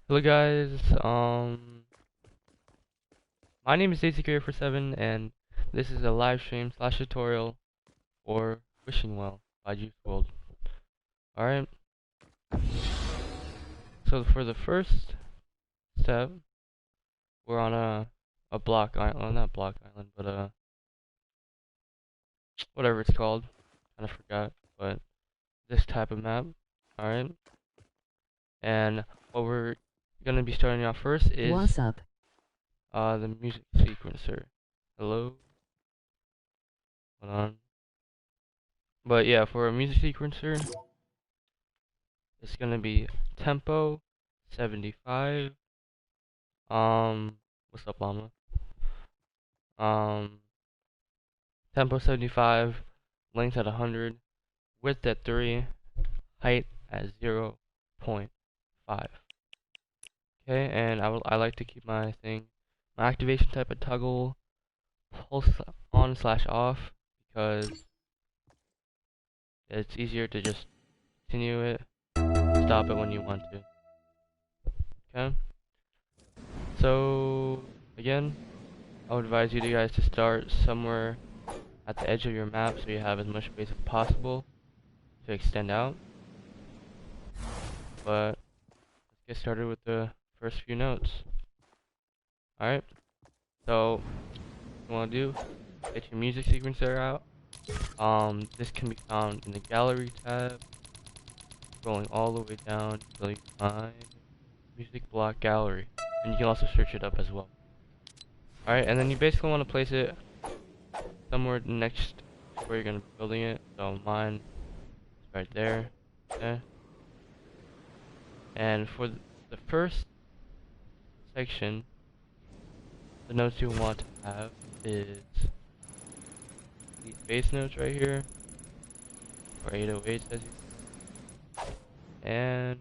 Hello guys, my name is Daisy47 and this is a live stream slash tutorial for Wishing Well by Wrld. Alright, so for the first step, we're on a block island, well, not block island, but whatever it's called, kinda forgot, but this type of map, alright, and what we're gonna be starting off first is What's up? The music sequencer. Hello? Hold on. But yeah, for a music sequencer, it's gonna be tempo 75. What's up, llama? Um, tempo 75, length at 100, width at 3, height at 0.5. Okay, and I like to keep my activation type at toggle pulse on slash off because it's easier to just continue it, stop it when you want to. Okay. So again, I would advise you guys to start somewhere at the edge of your map so you have as much space as possible to extend out. But let's get started with the first few notes. Alright, so what you want to do, get your music sequencer out. This can be found in the gallery tab, scrolling all the way down until you find music block gallery, and you can also search it up as well. Alright, and then you basically want to place it somewhere next to where you're going to be building it. So mine is right there. Okay. And for the first section, the notes you want to have is these bass notes right here, or 808s as you, and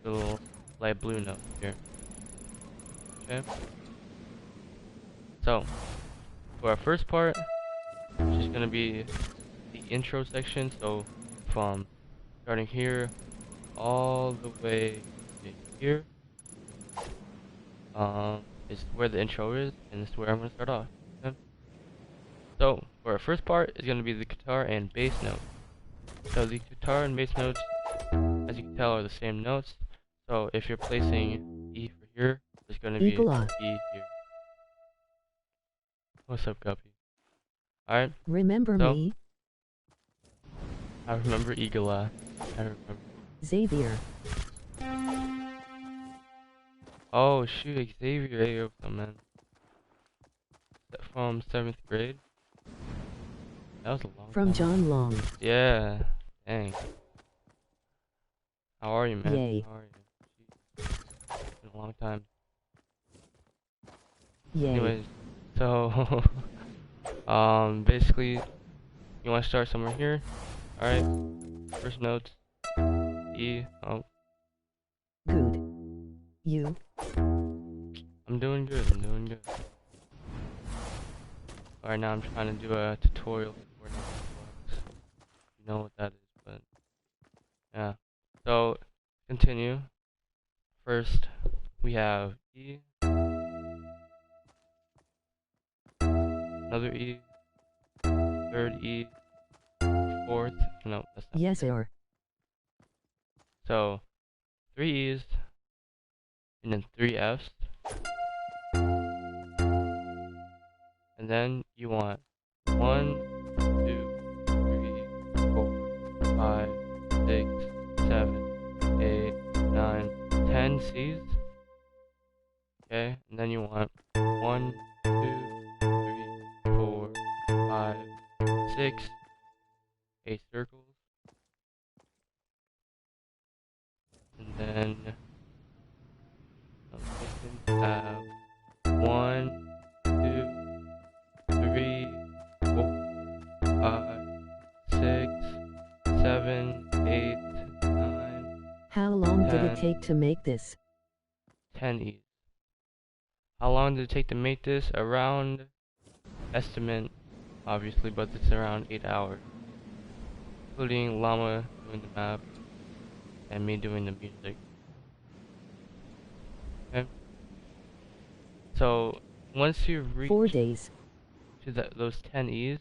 the little light blue note here. Okay. So for our first part, it's just gonna be the intro section. So from starting here all the way to here, is where the intro is, and this is where I'm gonna start off. Okay? So for our first part is gonna be the guitar and bass note. So the guitar and bass notes, as you can tell, are the same notes. So if you're placing E for here, there's gonna be Eagle Eye. E here. What's up, Guppy? Alright, Remember so me? I remember Eagle Eye. I remember. Xavier. Oh shoot, Xavier, hey, what's up, man? From 7th grade. That was a long From time. John Long. Yeah, dang. How are you, man? Yay. How are you? Jeez. Been a long time. Yay. Anyways, so basically, you want to start somewhere here. All right. First notes. E. Oh, Good. You? I'm doing good. I'm doing good. All right, now I'm trying to do a tutorial for Fortnite. You know what that is, but yeah. So continue. First, we have E. Another E. Third E. Fourth. No, that's not. Yes, sir. So 3 E's and then 3 F's. And then you want 1, 2, 3, 4, 5, 6, 7, 8, 9, 10 C's. Okay, and then you want 1, 2, 3, 4, 5, 6, 8 circles. And then have 1, 2, 3, 4, 5, 6, 7, 8, 9, How long did 10. it take to make this? 10 E's. How long did it take to make this? Around, estimate, obviously, but it's around 8 hours. Including Llama doing the map and me doing the music. So once you 4 reach days. to those 10 E's,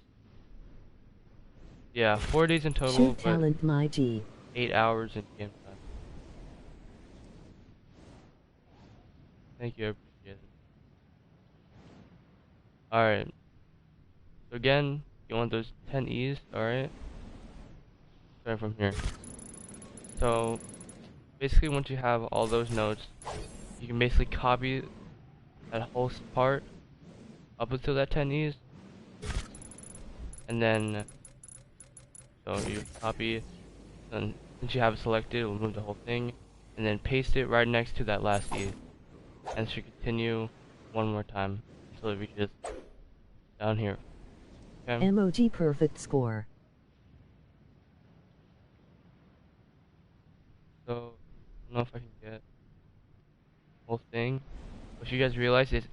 yeah, 4 days in total, Shoot but talent my G. 8 hours in game time. Thank you, I appreciate it. Alright, so again, you want those 10 E's, alright? Starting from here. So basically once you have all those nodes, you can basically copy that whole part up until that 10 E's, and then so you copy, and since you have it selected, it'll move the whole thing, and then paste it right next to that last E, and it should continue one more time until it reaches down here. Okay. MOG perfect score. So I don't know if I can get the whole thing. What you guys realize is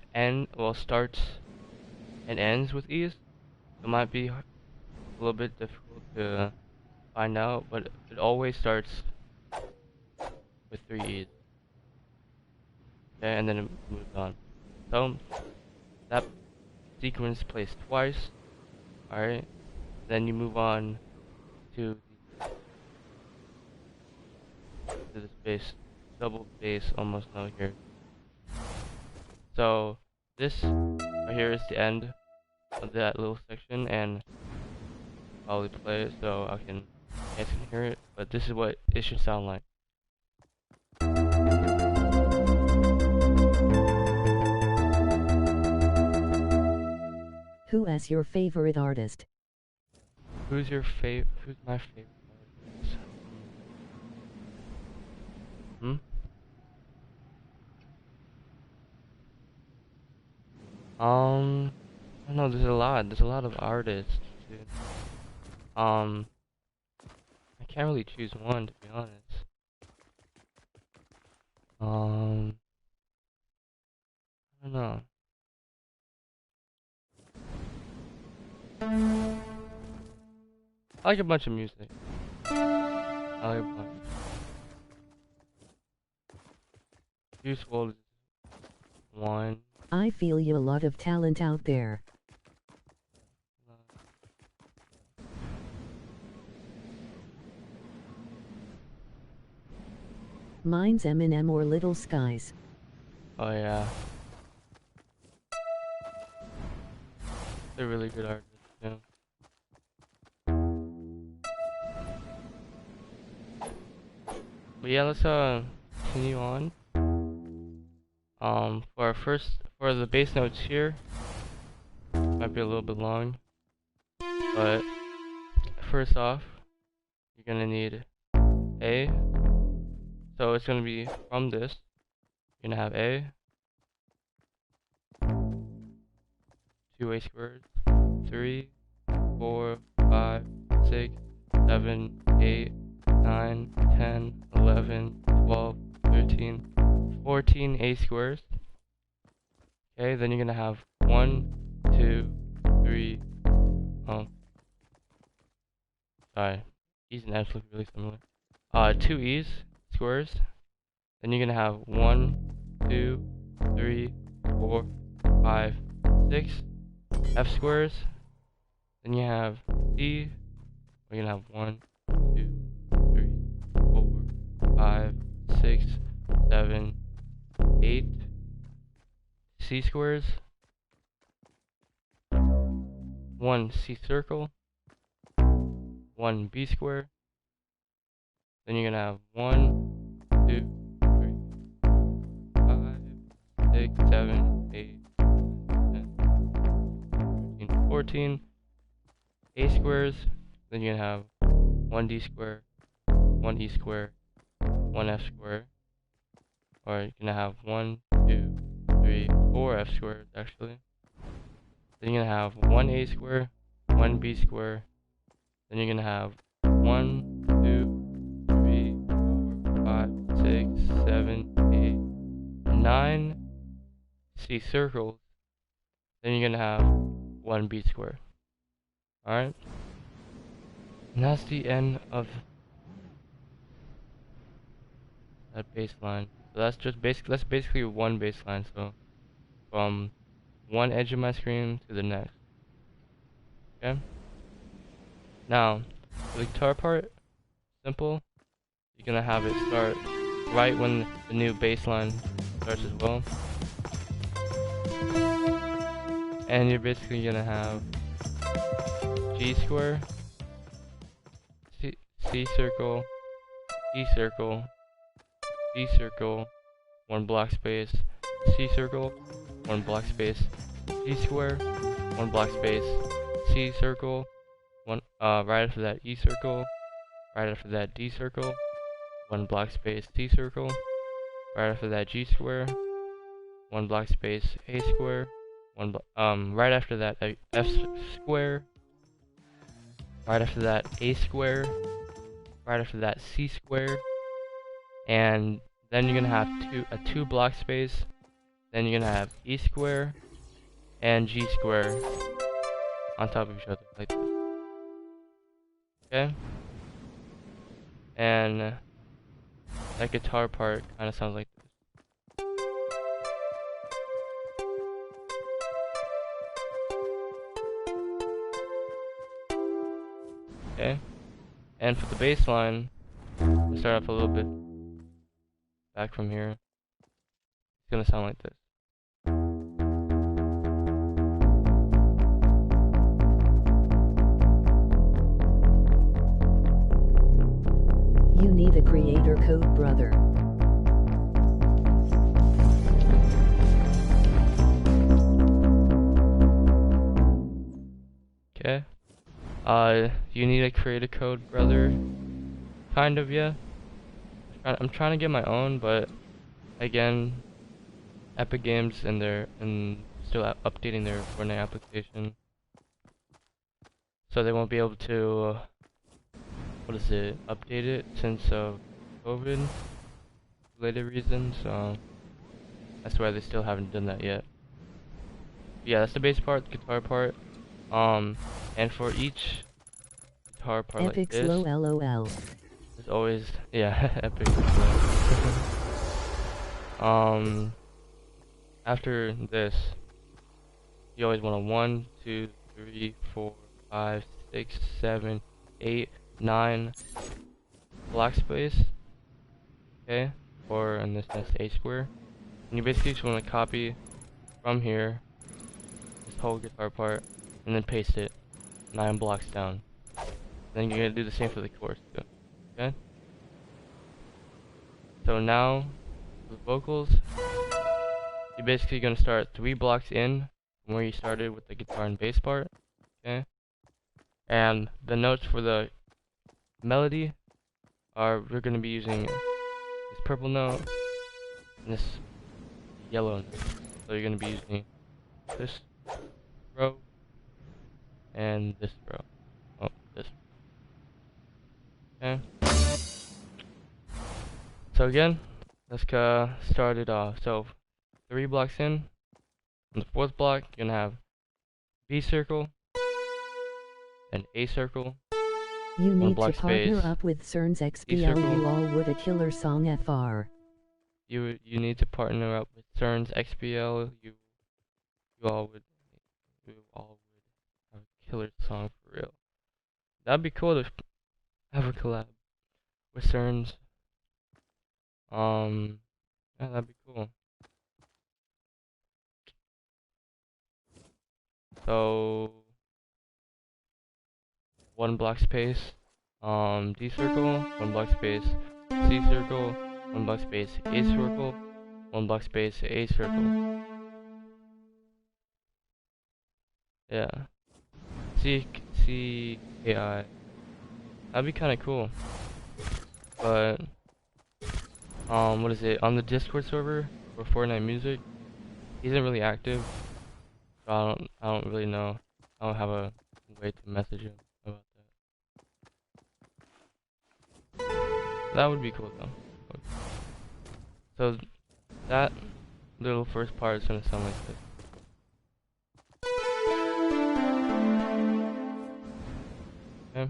starts and ends with E's. It might be a little bit difficult to find out, but it always starts with 3 E's. Okay, and then it moves on. So that sequence plays twice. Alright. Then you move on to this bass, double bass almost note here. So this right here is the end of that little section, and I'll play it so you guys can hear it, but this is what it should sound like. Who is your favorite artist? Who's my favorite artist? Hmm? I don't know, there's a lot of artists, dude. I can't really choose one, to be honest. I don't know. I like a bunch of music. I like a bunch. Juice WRLD is one. I feel you a lot of talent out there. Mine's Eminem or Little Skies. Oh yeah. They're really good artists, yeah. But yeah, let's continue on. For the bass notes here, might be a little bit long, but first off, you're gonna need A. So it's gonna be from this. You're gonna have A, 2 A squared, 3, 4, 5, 6, 7, 8, 9, 10, 11, 12, 13, 14 A squares. Okay, then you're gonna have 1, 2, 3, sorry, E's and F's look really similar. 2 E's squares. Then you're gonna have 1, 2, 3, 4, 5, 6 F squares. Then you have C. We're gonna have 1, 2, 3, 4, 5, 6, 7, 8 C squares. 1 C circle. 1 B square. Then you're gonna have 1, 2, 3, 5, 6, 7, 8, 10, 13, 14 A squares. Then you're gonna have 1 D square, 1 E square, 1 F square. Or you're gonna have 1, 2, 3, 4 F squares actually. Then you're gonna have 1 A square, 1 B square. Then you're gonna have 1, 2, 3, 4, 5, 6, 7, 8, 9 C circles. Then you're gonna have 1 B square. Alright? And that's the end of that baseline. So that's basically one baseline. So from one edge of my screen to the next. Okay? Now, for the guitar part, simple. You're gonna have it start right when the new bass line starts as well. And you're basically gonna have G square, C circle, E circle, D circle, one block space, C circle, one block space, G square, one block space, C circle, one right after that E circle, right after that D circle, one block space C circle, right after that G square, one block space A square, right after that F square, right after that A square, right after that C square, and then you're gonna have a two block space, then you're gonna have E square and G square on top of each other like this. Okay? And that guitar part kinda sounds like this. Okay? And for the bass line, we'll start off a little bit back from here. It's gonna sound like this. You need a creator code, brother. Okay? You need a creator code, brother. Kind of, yeah. I'm trying to get my own, but again, Epic Games and still updating their Fortnite application, so they won't be able to update it since of COVID related reasons. So that's why they still haven't done that yet. Yeah, that's the bass part, the guitar part. And for each guitar part Epic like this, slow LOL. there's always epic. After this, you always want a 1, 2, 3, 4, 5, 6, 7, 8, 9 block space. Okay, or in this sense, A square. And you basically just want to copy from here this whole guitar part and then paste it 9 blocks down. Then you're gonna do the same for the chorus too. Okay. So now, the vocals, you're basically gonna start 3 blocks in from where you started with the guitar and bass part. Okay. And the notes for the melody we're gonna be using this purple note and this yellow note. So you're gonna be using this row and this row. Oh, this. Okay. So again, let's start it off. So 3 blocks in. On the 4th block, you're gonna have B circle and A circle. You need to block partner space, up with CERN's E XBL. circle. You all would a killer song FR. You need to partner up with CERN's XBL. You all would have a killer song for real. That'd be cool to have a collab with CERN's. Yeah, that'd be cool. So 1 block space, D circle, 1 block space, C circle, 1 block space, A circle, 1 block space, A circle. Yeah. C-A-I. That'd be kinda cool. But, what is it? On the Discord server for Fortnite Music, he isn't really active. So I don't really know. I don't have a way to message him about that. That would be cool though. So that little first part is gonna sound like this. Okay.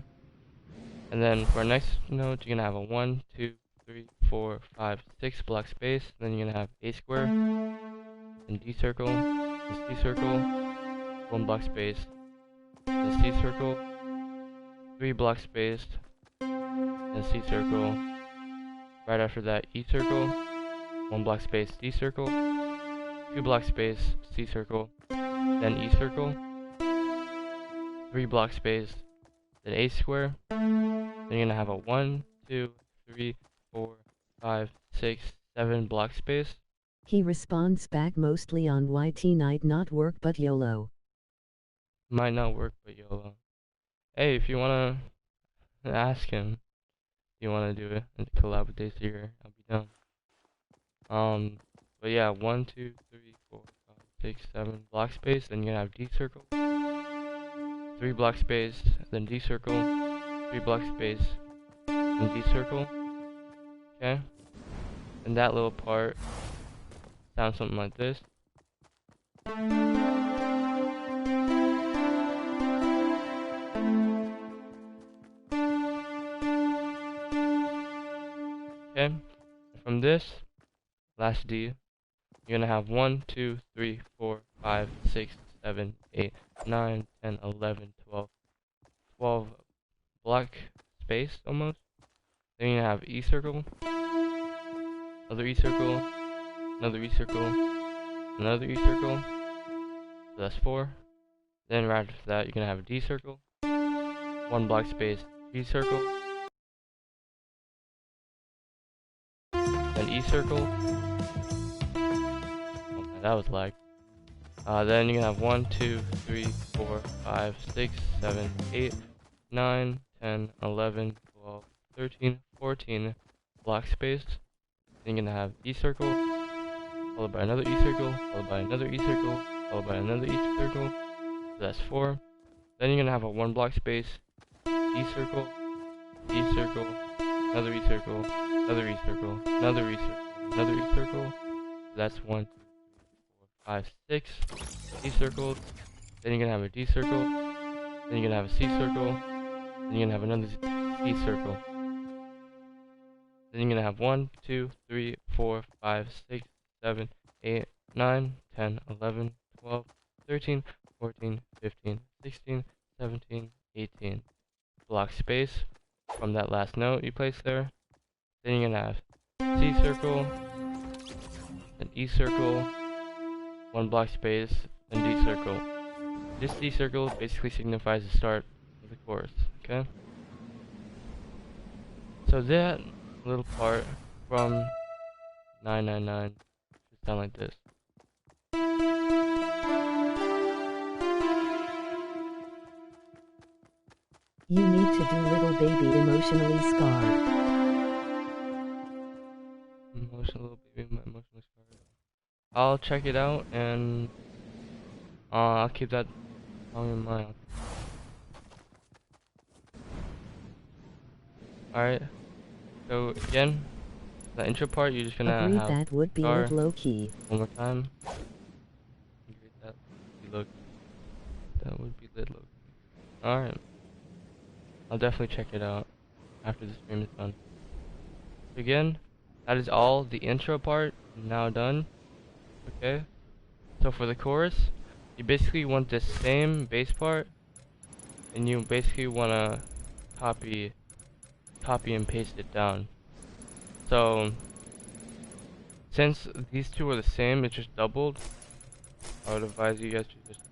And then for our next note, you're gonna have a 1, 2, 3, 4, 5, 6 block space. Then you're gonna have A square. then D circle, then C circle, 1 block space, then C circle, 3 block space, then C circle. Right after that, E circle, 1 block space, D circle, 2 block space, C circle, then E circle, 3 block space, then A square. Then you're gonna have a 1, 2, 3, 4, 5, 6, 7 block space. He responds back mostly on YT might not work but YOLO. Might not work, but YOLO. Hey, if you wanna ask him, if you wanna do it and collab with Daisy here, I'll be down. But yeah, 1, 2, 3, 4, 5, 6, 7 block space. Then you're gonna have D circle, 3 block space, then D circle, 3 block space, and D circle. Okay, and that little part sounds something like this. Okay, from this last D, you're gonna have 1, 2, 3, 4, 5, 6, 7, 8, 9, 10, 11, 12 block space almost. Then you're gonna have E circle, another E circle, another E circle, another E circle. So that's 4. Then right after that, you're gonna have a D circle, 1 block space, G circle, then E circle. Oh man, that was lag. Then you're gonna have 1, 2, 3, 4, 5, 6, 7, 8, 9, 10, 11, 12, 13, 14 block space. Then you're gonna have E circle, followed by another E circle, followed by another E circle, followed by another E circle. So that's 4. Then you're gonna have a 1 block space, E circle, E circle, another E circle, another E circle, another E circle, another E circle. So that's 1, 2, 3, 4, 5, 6 E circles. Then you're gonna have a D circle. Then you're gonna have a C circle. Then you're gonna have another C circle. Then you're gonna have 1, 2, 3, 4, 5, 6, 7, 8, 9, 10, 11, 12, 13, 14, 15, 16, 17, 18 block space from that last note you placed there. Then you're gonna have C circle, then E circle, 1 block space, then D circle. This D circle basically signifies the start of the chorus, okay? So that little part from 999 should sound like this. You need to do Little Baby Emotionally Scarred. Little baby, my emotionally scarred. I'll check it out and I'll keep that song in mind. Alright, so again, the intro part you're just gonna Agreed, have that would be guitar lit low key. one more time. That would be lit low key. Alright, I'll definitely check it out after the stream is done. Again, that is all the intro part now done. Okay, so for the chorus, you basically want the same bass part, and you basically want to copy and paste it down. So since these two are the same, it's just doubled. I would advise you guys to just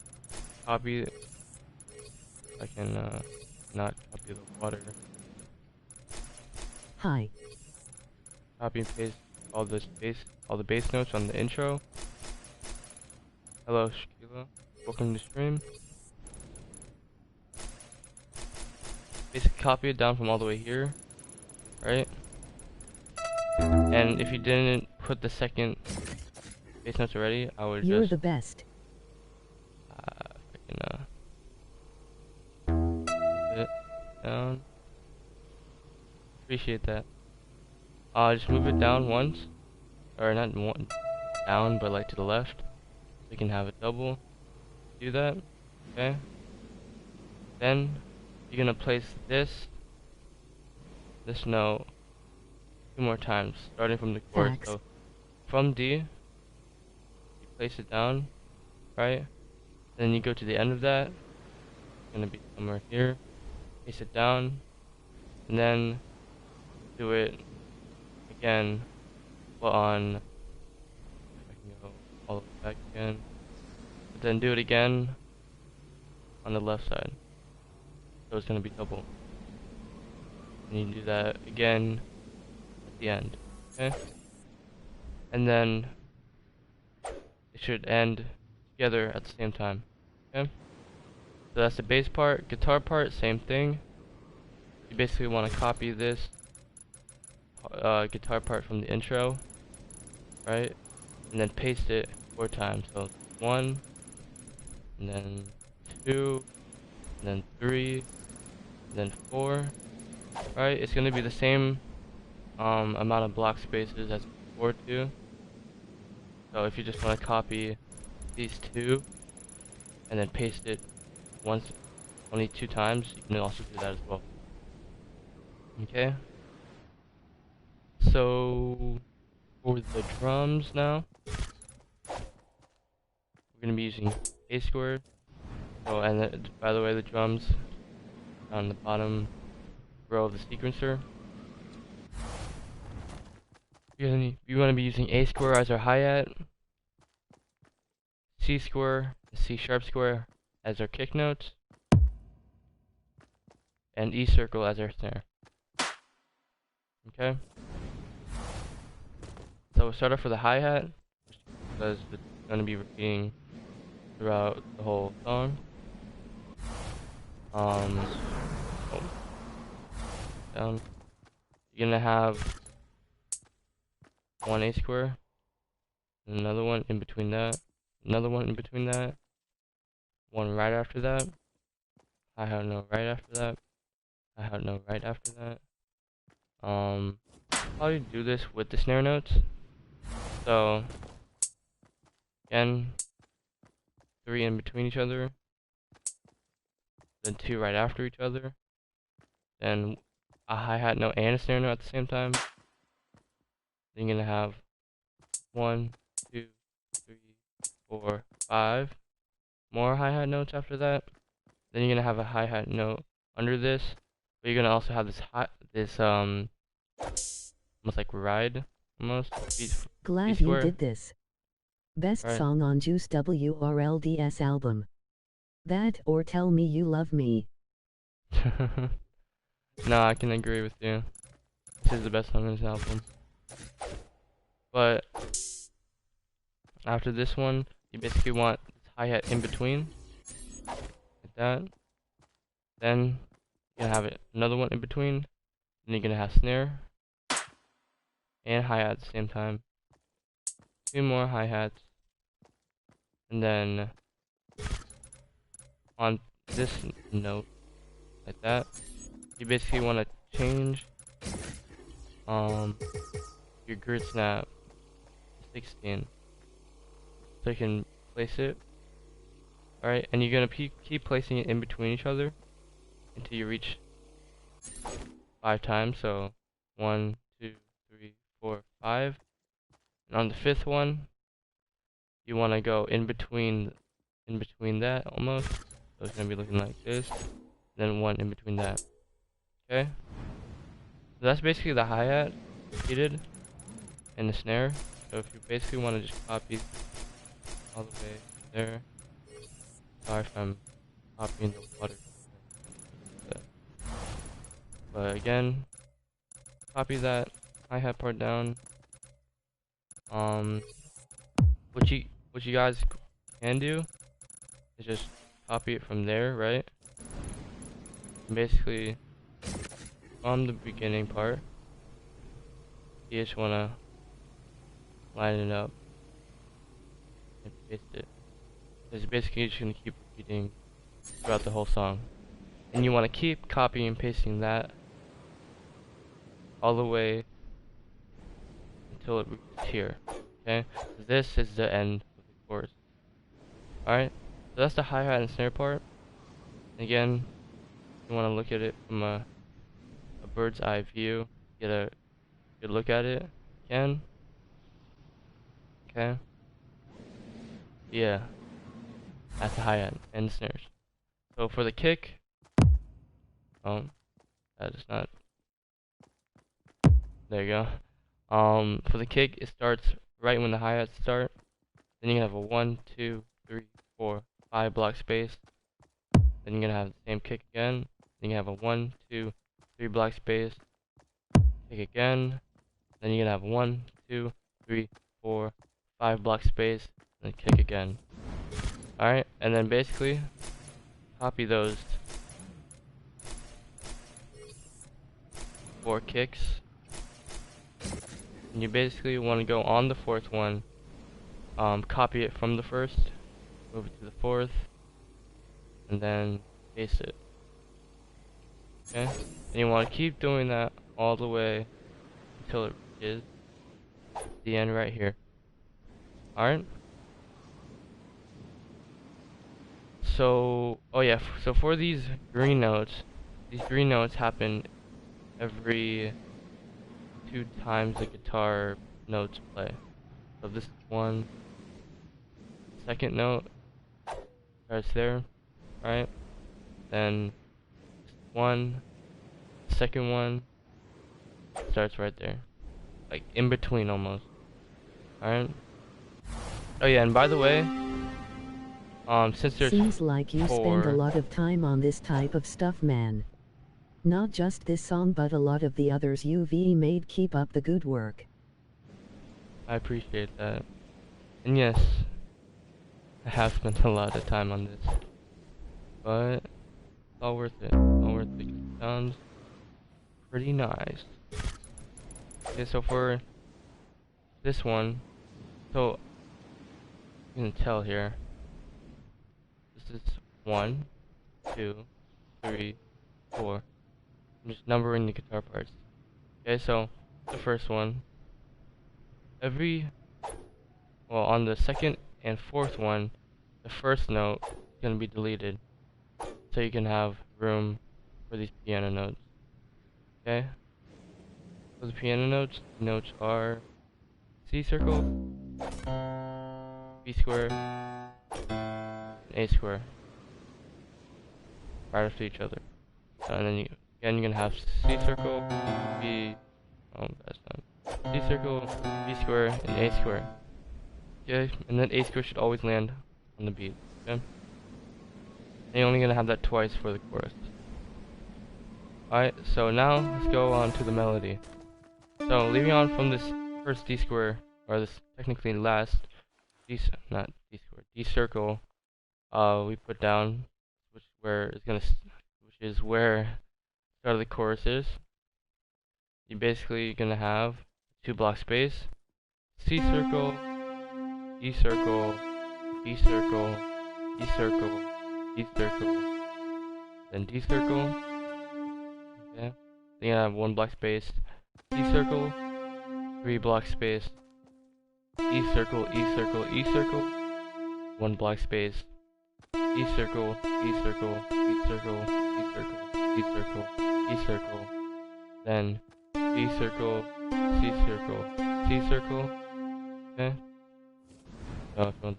copy it. I can not copy the water. Hi. Copy and paste all the bass notes on the intro. Hello, Shakila. Welcome to the stream. Basically copy it down from all the way here, right? And if you didn't put the second bass notes already, I would You're just the best. if I can move it down. Appreciate that. Just move it down once, or not one down, but like to the left. So you can have it double. Do that, okay? Then you're gonna place this note 2 more times, starting from the chorus. Facts. So from D, you place it down, right? Then you go to the end of that, it's gonna be somewhere here, place it down, and then do it again, but on, if I can go all the way back again, but then do it again on the left side, so it's gonna be double. And you do that again at the end, okay? And then it should end together at the same time, okay? So that's the bass part. Guitar part, same thing. You basically want to copy this guitar part from the intro, right? And then paste it 4 times. So 1, and then 2, and then 3, and then 4, right? It's going to be the same amount of block spaces as before too. So if you just want to copy these 2 and then paste it once, only 2 times, you can also do that as well. Okay? So for the drums now, we're gonna be using A squared. Oh, and by the way, the drums on the bottom row of the sequencer. You want to be using A square as our hi-hat, C square, C sharp square as our kick notes, and E circle as our snare. Okay. So we'll start off with a hi-hat, because it's going to be repeating throughout the whole song. Oh, down. You're gonna have one A square, and another one in between that, another one in between that, one right after that, hi-hat note right after that, hi-hat note right after that. Probably do this with the snare notes. So again, 3 in between each other, then 2 right after each other, then a hi-hat note and a snare note at the same time. Then you're gonna have 1, 2, 3, 4, 5 more hi-hat notes after that. Then you're gonna have a hi-hat note under this, but you're gonna also have this almost like ride, almost Glad beat you square, did this. Best right? song on Juice WRLDS album. That or Tell Me You Love Me. No, I can agree with you. This is the best song on this album. But after this one, you basically want this hi-hat in between, like that. Then you're gonna have another one in between. Then you're gonna have snare and hi-hat at the same time. 2 more hi-hats. And then on this note, like that, you basically want to change your grid snap to 16, so you can place it. Alright, and you're gonna keep placing it in between each other until you reach 5 times. So 1, 2, 3, 4, 5. And on the 5th one, you want to go in between that almost. So it's gonna be looking like this. Then 1 in between that. Okay. So that's basically the hi-hat repeated and the snare. So if you basically want to just copy all the way there. Sorry if I'm copying the water. But again, copy that hi-hat part down. What you guys can do is just copy it from there, right? And basically, from the beginning part, you just wanna line it up and paste it. It's basically just gonna keep repeating throughout the whole song, and you wanna keep copying and pasting that all the way until it reaches here. Okay, this is the end of the chorus. Alright, so that's the hi-hat and snare part. Again, you want to look at it from a bird's eye view, get a good look at it. You can. Okay. Yeah, at the hi-hat and snares. So for the kick, that is not. There you go. For the kick, it starts right when the hi-hats start. Then you have a 1, 2, 3, 4, 5 block space. Then you're gonna have the same kick again. Then you have a 1, 2, 3 block space. Kick again. Then you're gonna have 1, 2, 3, 4, 5 block space. Then kick again. Alright, and then basically copy those 4 kicks. And you basically want to go on the 4th one, copy it from the 1st, move it to the 4th, and then paste it. Okay? And you want to keep doing that all the way until it reaches the end right here. Alright? So, oh yeah, so for these green notes happen every 2 times the guitar notes play. So this is 1, second note starts there, right? Then 1, second one starts right there, like in between almost. Alright. Oh yeah, and by the way, since there's Seems like you spend a 4, lot of time on this type of stuff, man. Not just this song but a lot of the others you've made. Keep up the good work. I appreciate that. And yes, I have spent a lot of time on this, but it's all worth it. All worth it. It sounds pretty nice. Okay, so for this one, so you can tell here, this is 1, 2, 3, 4. I'm just numbering the guitar parts. Okay, so the first one, on the second and 4th one, the first note is going to be deleted, so you can have room for these piano notes. Okay? So the piano notes are C circle, B square, and A square, right after each other. And then you're gonna have C circle, B, that's not, C circle, B square, and A square. Okay, and then A square should always land on the beat. Okay, and you're only gonna have that twice for the chorus. Alright, so now let's go on to the melody. So leaving on from this first D square, or this technically last D circle, we put down, which is where the start of the chorus is. You basically gonna have 2 block space, C circle, E circle, B circle, E circle, E circle, then D circle. Okay, then you have 1 block space, C circle, 3 block space, E circle, E circle, E circle, 1 block space, E circle, E circle, E circle, E circle, E circle, E circle, then C circle, C circle, C circle. Okay. So if you want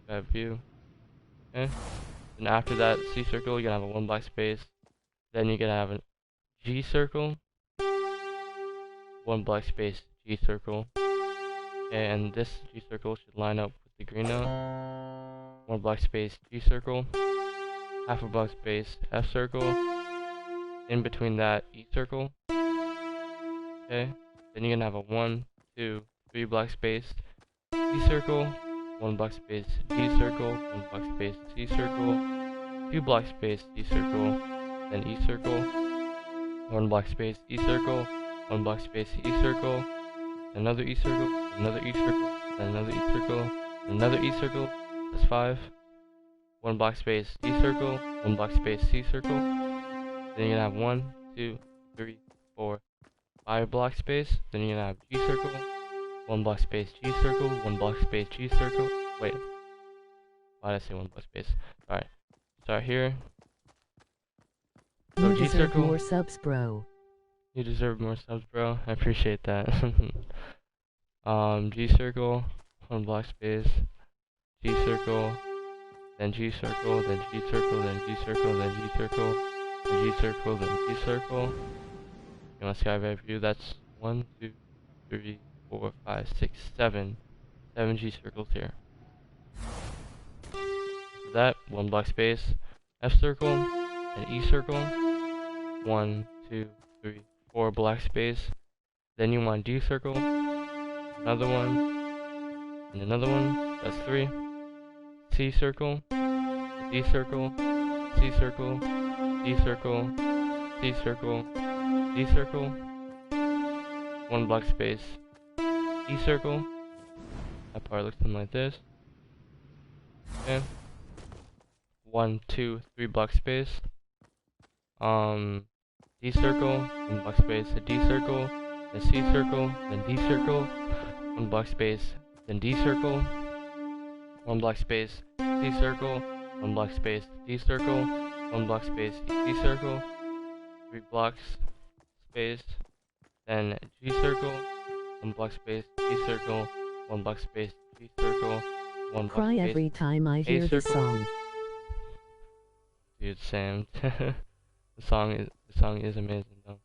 that view. Okay. Then after that C circle, you're gonna have a 1 block space. Then you're gonna have a G circle, 1 block space, G circle. Okay, and this G circle should line up with the green note. 1 block space, G circle, half a block space, F circle, in between that, E circle. Okay, then you're gonna have a 1, 2, 3 block space, C circle, 1 block space, D circle, 1 block space, C circle, 2 block space, D circle, then E circle, 1 block space, E circle, 1 block space, E circle, another E circle, another E circle, another E circle, another E circle. That's 5. 1 block space, D circle, 1 block space, C circle. Then you're gonna have 1, 2, 3, 4, 5 block space. Then you're gonna have G circle, 1 block space, G circle, 1 block space, G circle. Wait, why did I say 1 block space? Alright, start here. So You G deserve circle. more subs, bro. You deserve more subs, bro. I appreciate that. G circle, 1 block space, G circle, then G circle, then G circle, then G circle, then G circle, then G circle, then G circle. You want skywave view? That's 1, 2, 3, 4, 5, 6, 7. 7 G circles here. After that, 1 block space, F circle, and E circle. 1, 2, 3, 4 block space. Then you want D circle, another one, and another one. That's 3. C circle, D circle, C circle, D circle, C circle, D circle. 1 block space, E circle. That part looks something like this. Okay. 1, 2, 3 block space. D circle, 1 block space, a D circle, then C circle, then D circle, 1 block space, then D circle, 1 block space, C circle, 1 block space, D circle, 1 block space, D circle, 3 blocks space, then G circle, 1 block space, D circle, 1 block space, G circle, 1 block Cry space, every time I A hear this circle. song. Dude, Sam. The song is amazing though.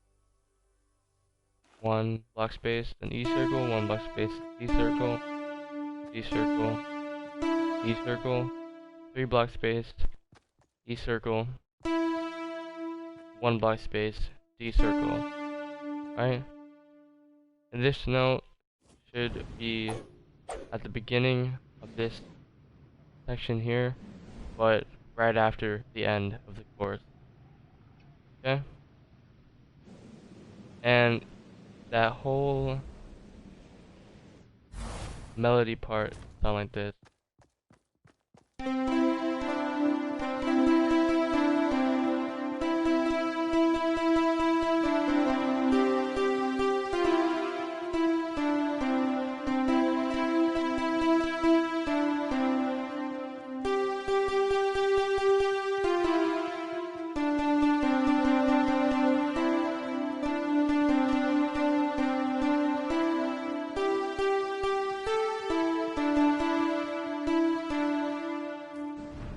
1 block space, then E circle, 1 block space, D circle, D circle, E circle, 3 block space, E circle, 1 block space, D circle. Alright? And this note should be at the beginning of this section here, but right after the end of the chorus. Okay? And that whole melody part sound like this.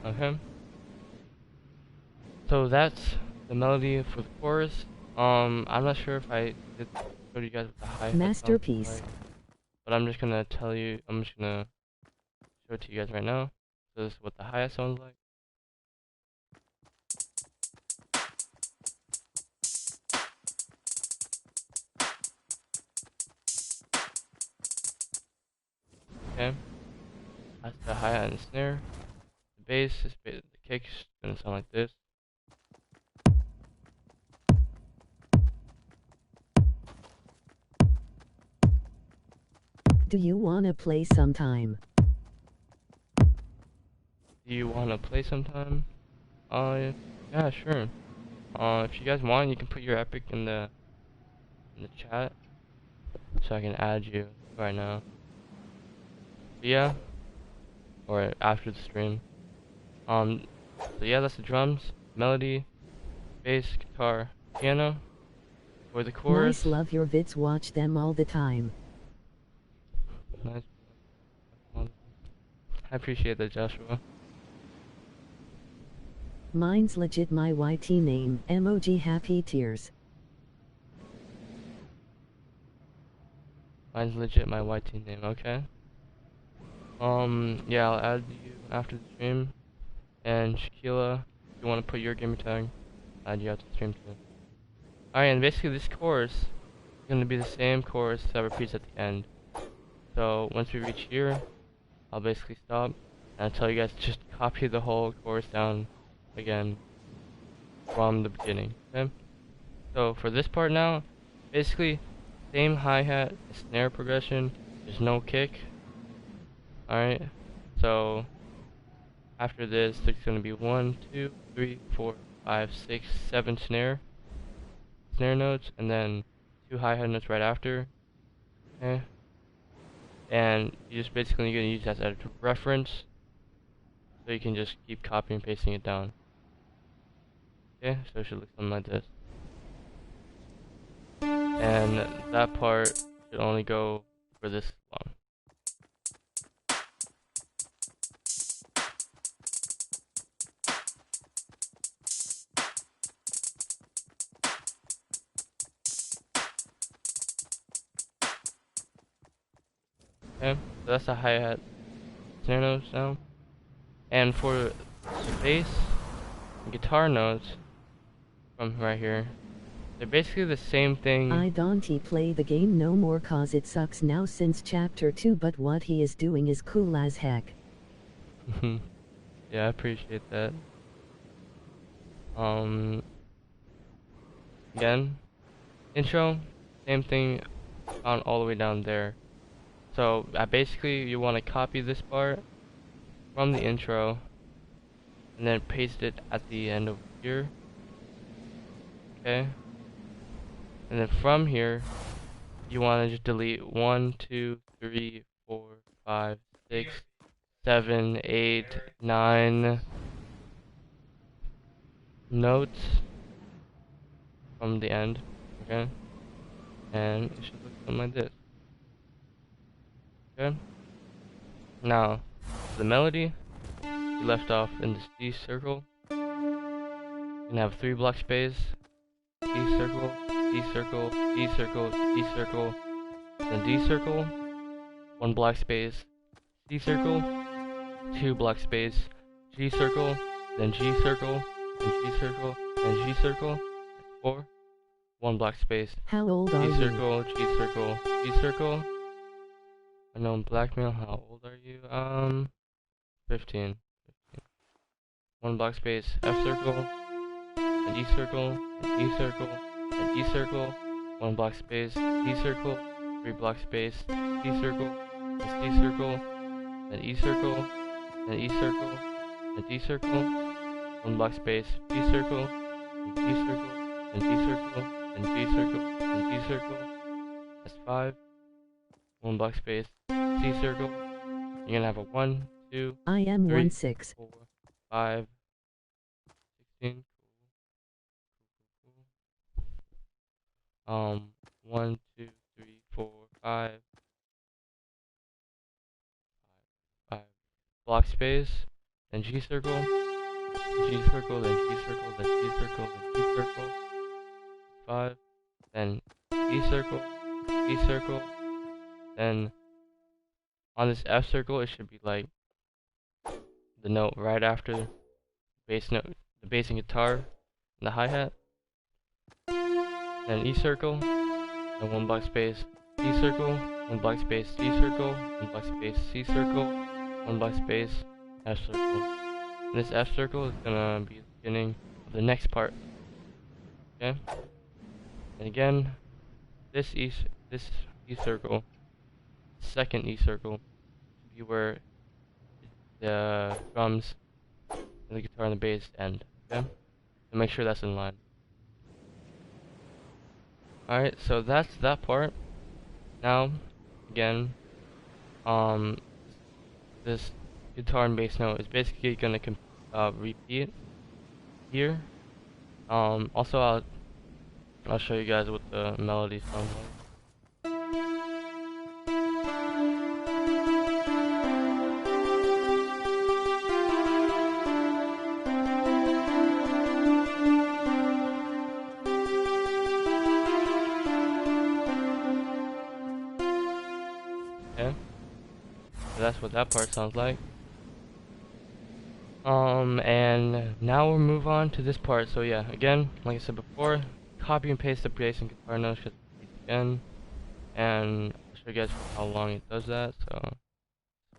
Okay. So that's the melody for the chorus. I'm not sure if I did show you guys what the hi-hat Masterpiece. sounds like, but I'm just gonna tell you. I'm just gonna show it to you guys right now. So this is what the hi-hat sounds like. Okay. That's the hi-hat and snare. The bass is the kick's gonna sound like this. Do you wanna play sometime? Do you wanna play sometime? Yeah, sure. If you guys want, you can put your epic in the chat, so I can add you right now. But yeah, or after the stream. So yeah, that's the drums, melody, bass, guitar, piano. For the chorus. Nice, love your vids, watch them all the time. Nice. I appreciate that, Joshua. Mine's legit my YT name, emoji happy tears. Mine's legit my YT name, okay? Yeah, I'll add you after the stream. And Shaquila, if you want to put your gamer tag, I'll add you after the stream too. Alright, and basically this chorus is going to be the same chorus that repeats at the end. So once we reach here, I'll basically stop, and I'll tell you guys to just copy the whole chorus down again from the beginning, okay? So for this part now, basically, same hi-hat, snare progression, there's no kick. Alright, so after this, there's going to be 1, 2, 3, 4, 5, 6, 7 snare notes, and then 2 hi-hat notes right after. Okay, and you're just basically going to use that as a reference, so you can just keep copying and pasting it down. Okay, so it should look something like this. And that part should only go for this long. Okay, so that's the hi-hat snare notes now. And for the bass and guitar notes from right here, they're basically the same thing. I don't play the game no more cause it sucks now since chapter 2, but what he is doing is cool as heck. Yeah, I appreciate that. Again, intro, same thing on all the way down there. So basically you want to copy this part from the intro and then paste it at the end of here. Okay, and then from here you want to just delete 1, 2, 3, 4, 5, 6, 7, 8, 9 notes from the end. Okay, and it should look something like this. Okay, now the melody you left off in this D circle. You can have 3 block space, D circle, D circle, D circle, D circle, then D circle, 1 block space, C circle, 2 block space, G circle, then G circle, then G circle, then G circle, 4, 1 block space, How old are G you? circle, G circle, G circle. Unknown blackmail, how old are you? 15. 1 block space, F circle, an E circle, an E circle, an E circle, 1 block space, D circle, 3 block space, C circle, a C circle, an E circle, an E circle, a D circle, 1 block space, D circle, and D circle, and D circle, and D circle, and D circle, that's 5, 1 block space, C circle, you're gonna have a 1, 2, I am 3, 16. 4, 5, 16, 1, 2, 3, 4, 5, 5 block space, then G circle, G circle, then G circle, then G circle, then G circle, 5, then E circle, E circle, then on this F circle it should be like the note right after the bass note, the bass and guitar, and the hi-hat, then E circle, then 1 block space, D circle, 1 block space, C circle, 1 block space, C circle, 1 block space, F circle. And this F circle is gonna be the beginning of the next part. Okay? And again, this E circle, second E circle, should be where the drums and the guitar and the bass end. Okay? So make sure that's in line. Alright, so that's that part. Now, again, this guitar and bass note is basically gonna repeat here. Also I'll show you guys what the melody sounds like. Okay, so that's what that part sounds like. And now we'll move on to this part. So yeah, again, like I said before, copy and paste the bass and guitar notes just again, and I'll show you guys how long it does that. So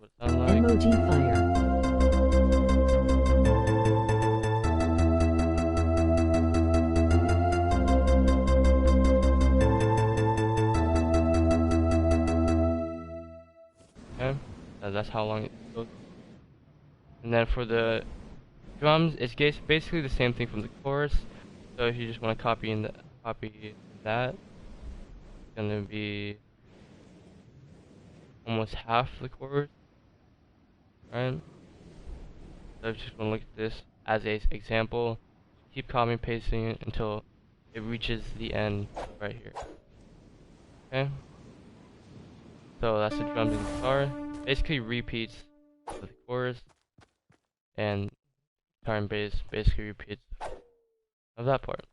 that's what it sounds like. Emoji fire. Okay, so that's how long it goes. And then for the drums, it's basically the same thing from the chorus. So if you just want to copy that, it's gonna be almost half the chorus, right? So if you just want to look at this as an example, keep copying and pasting it until it reaches the end right here. Okay? So that's the drums and guitar. Basically repeats the chorus, and guitar and bass basically repeats of that part.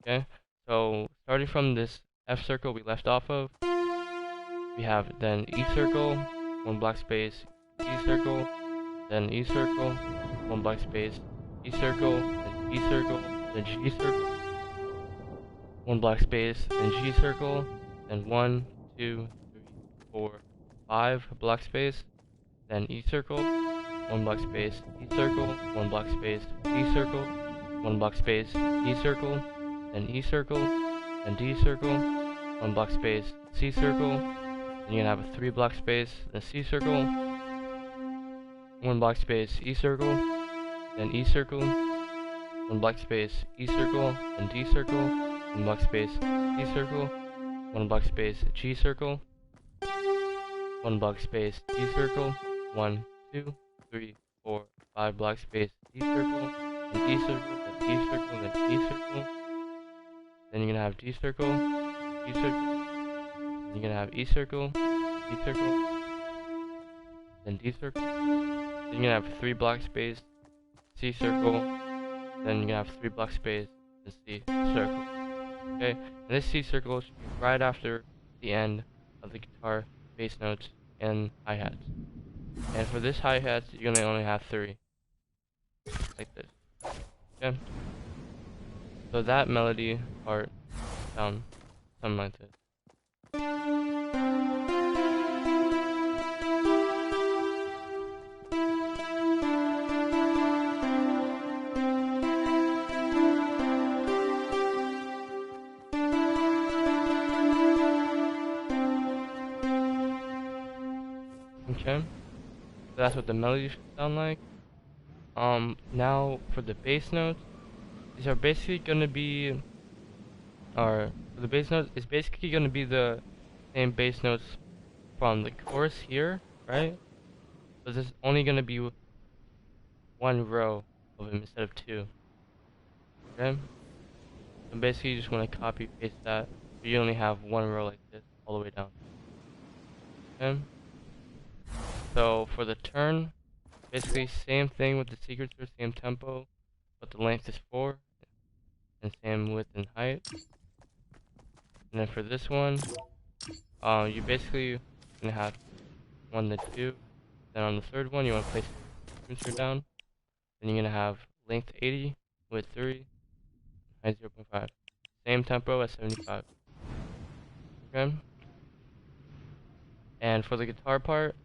Okay? So starting from this F circle we left off of, we have then E circle, 1 black space, E circle, then E circle, 1 black space, E circle, then E circle, then G circle, 1 black space, then G circle, then 1, 2, 3, 4, 5 black space, then E circle, 1 black space, E circle, 1 black space, D circle, 1 black space, E circle, then E circle, then D circle, 1 black space, C circle, then you're gonna have a 3 black space, then C circle, 1 black space, E circle, then E circle, 1 black space, E circle, then D circle, 1 black space, C circle, 1 black space, G circle, 1 black space, D circle, 1, 2, 3, 4, 5 black space, D circle, then D circle, then D circle, then E circle, then you're gonna have D circle, E circle, then you're gonna have E circle, D circle, then D circle, then you're gonna have 3 black space, C circle, then you're gonna have 3 black space, and C circle. Okay, and this C circle should be right after the end of the guitar bass notes and hi-hats. And for this hi-hats, you're gonna only have 3. Like this. Okay? So that melody part sounds something like this. Okay, so that's what the melody should sound like. Now for the bass notes, these are basically gonna be, or for the bass notes, it's basically gonna be the same bass notes from the chorus here, right? But there's only gonna be 1 row of them instead of 2. Okay, so basically you just wanna copy paste that, but you only have 1 row like this all the way down. Okay. So for the turn, basically same thing with the sequencer, same tempo, but the length is 4, and same width and height. And then for this one, you basically gonna have 1 to 2. Then on the third one, you want to place your sequencer down. Then you're gonna have length 80, width 3, height 0.5. Same tempo as 75. Okay. And for the guitar part,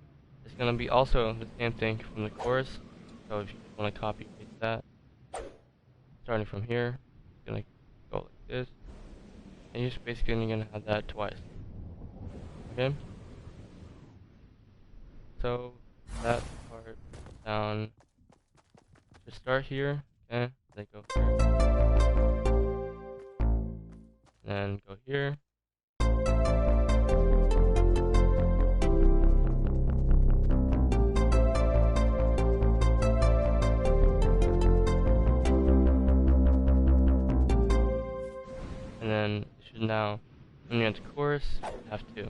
it's gonna be also the same thing from the chorus. So if you want to copy paste that, starting from here, it's gonna go like this, and you're just basically gonna have that twice. Okay. So that part down. Just start here, okay? Then go here, then go here. And then it should now, when you're at the chorus, have 2.